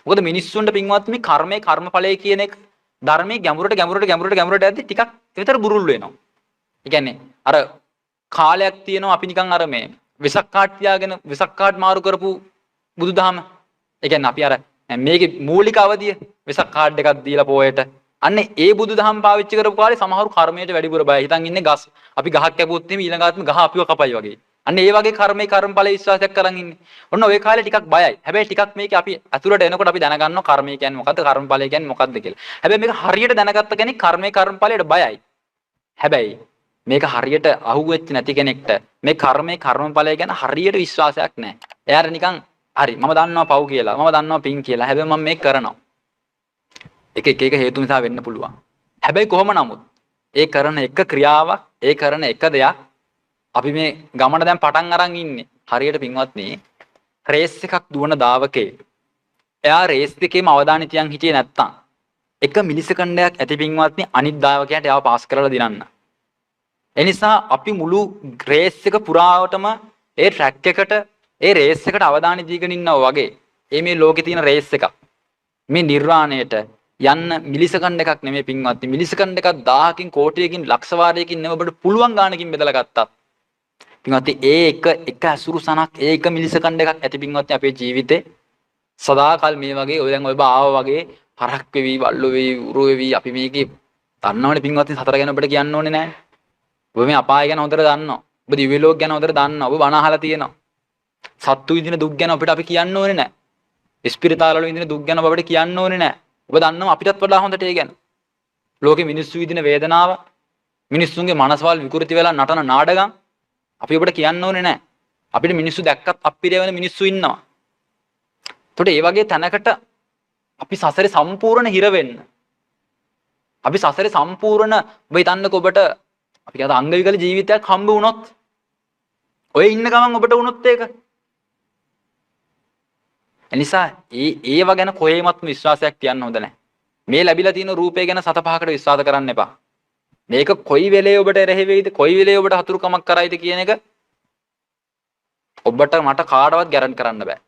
මොකද මිනිස්සුන්ට පින්වත් මේ කර්මය කර්මඵලය කියන එක ධර්මයේ ගැඹුරට යද්දි ටිකක් විතර බුරුල් වෙනවා. ඒ කියන්නේ අර කාලයක් තියෙනවා අපි නිකන් අර මේ වෙසක් කාඩ් තියාගෙන වෙසක් කාඩ් මාරු කරපු බුදුදහම. ඒ කියන්නේ අපි අර මේකේ මූලික අවධිය වෙසක් කාඩ් එකක් දීලා පොයට අන්න ඒ බුදුදහම පාවිච්චි කරපු කාලේ සමහරු කර්මයට වැඩිපුර බය. හිතන් ඉන්නේ ගස් අපි ගහක් කැපුවොත් එimhe ඊළඟාත්ම ගහ අපිව කපයි වගේ. අන්න ඒ වගේ කර්මයේ කර්මඵල විශ්වාසයක් කරන් ඉන්නේ. ඔන්න ওই කාලේ ටිකක් බයයි. හැබැයි ටිකක් මේක අපි අතුලට එනකොට අපි දැනගන්නවා කර්මය කියන්නේ මොකද්ද කර්මඵලය කියන්නේ මොකද්ද කියලා. හැබැයි මේක හරියට දැනගත්ත කෙනෙක් කර්මයේ කර්මඵලයට බයයි. හැබැයි මේක හරියට අහුවෙච්ච නැති කෙනෙක්ට මේ කර්මයේ කර්මඵලය ගැන හරියට විශ්වාසයක් නැහැ. එයාට නිකන් හරි මම දන්නවා පව් කියලා. මම දන්නවා පින් කියලා. හැබැයි මම මේක කරනවා. එක හේතු නිසා වෙන්න පුළුවන්. හැබැයි කොහොම නමුත් ඒ කරන එක ක්‍රියාවක්, ඒ කරන එක දෙයක් අපි මේ ගමන දැන් පටන් අරන් ඉන්නේ. හරියට පින්වත්නි රේස් එකක් දුවන දාවකේ. එයා රේස් එකේම අවධානය තියන් හිටියේ නැත්තම් එක මිලිසෙකන්ඩයක් ඇති පින්වත්නි අනිත් දාවකයාට එයාව පාස් කරලා දිනන්න. ඒ නිසා අපි මුළු රේස් එක පුරාවටම ඒ ට්‍රැක් එකට ඒ රේස් එකට අවධානය දීගෙන ඉන්නවා වගේ. මේ ලෝකේ තියෙන රේස් එකක්. මේ නිර්වාණයට යන්න මිලිසෙකන්ඩ් එකක් නෙමෙයි පින්වත්නි. මිලිසෙකන්ඩ් එකක් 1000කින් කෝටියකින් ලක්ෂ වාරයකින් නෙමෙයි ඔබට පුළුවන් ගානකින් බෙදලා ගත්තත්. පින්වත්නි ඒ එක අසුරු සනක් ඒ එක මිලිසෙකන්ඩ් එකක් ඇති පින්වත්නි අපේ ජීවිතේ සදාකල් මේ වගේ ඔය දැන් ඔය ආවා වගේ හරක් වෙවි, වල්ලු වෙවි, උරු වෙවි අපි මේකේ දන්නවනේ පින්වත්නි සතර ගැන ඔබට කියන්න ඕනේ නැහැ. ඔබ මේ අපාය ගැන හොඳට දන්නවා. ඔබ දිව්‍ය ලෝක ගැන හොඳට දන්නවා. ඔබ බණ අහලා තියෙනවා. සත්තු විඳින දුක් ගැන අපිට අපි කියන්න ඕනේ නැහැ. ස්පිරිතාල වල විඳින දුක් ගැන අපිට කියන්න ඕනේ නැහැ. ඔබ දන්නවා අපිටත් වඩා හොඳට ඒ ගැන. ලෝකෙ මිනිස්සු විඳින වේදනාව, මිනිස්සුන්ගේ මනසවල් විකෘති වෙලා නටන නාඩගම් අපි ඔබට කියන්න ඕනේ නැහැ. අපිට මිනිස්සු දැක්කත් අප්පිරිය වෙන මිනිස්සු ඉන්නවා. එතකොට ඒ වගේ තැනකට අපි සසරේ සම්පූර්ණ හිර වෙන්න. අපි සසරේ සම්පූර්ණ ඔබ හිතන්නකෝ ඔබට අපි කියත අංග විකල ජීවිතයක් හම්බ වුණොත් ඔය ඉන්න ගමන් ඔබට වුණොත් ඒක. එනිසා ඒව ගැන කොහේමත් විශ්වාසයක් තියන්න හොඳ නැහැ. මේ ලැබිලා තියෙන රූපය ගැන සත පහකට විශ්වාස කරන්න එපා. මේක කොයි වෙලේ ඔබට එරෙහි වෙයිද කොයි වෙලේ ඔබට හතුරුකමක් කරයිද කියන එක ඔබට මට කාටවත් ගැරන්ටි කරන්න බෑ.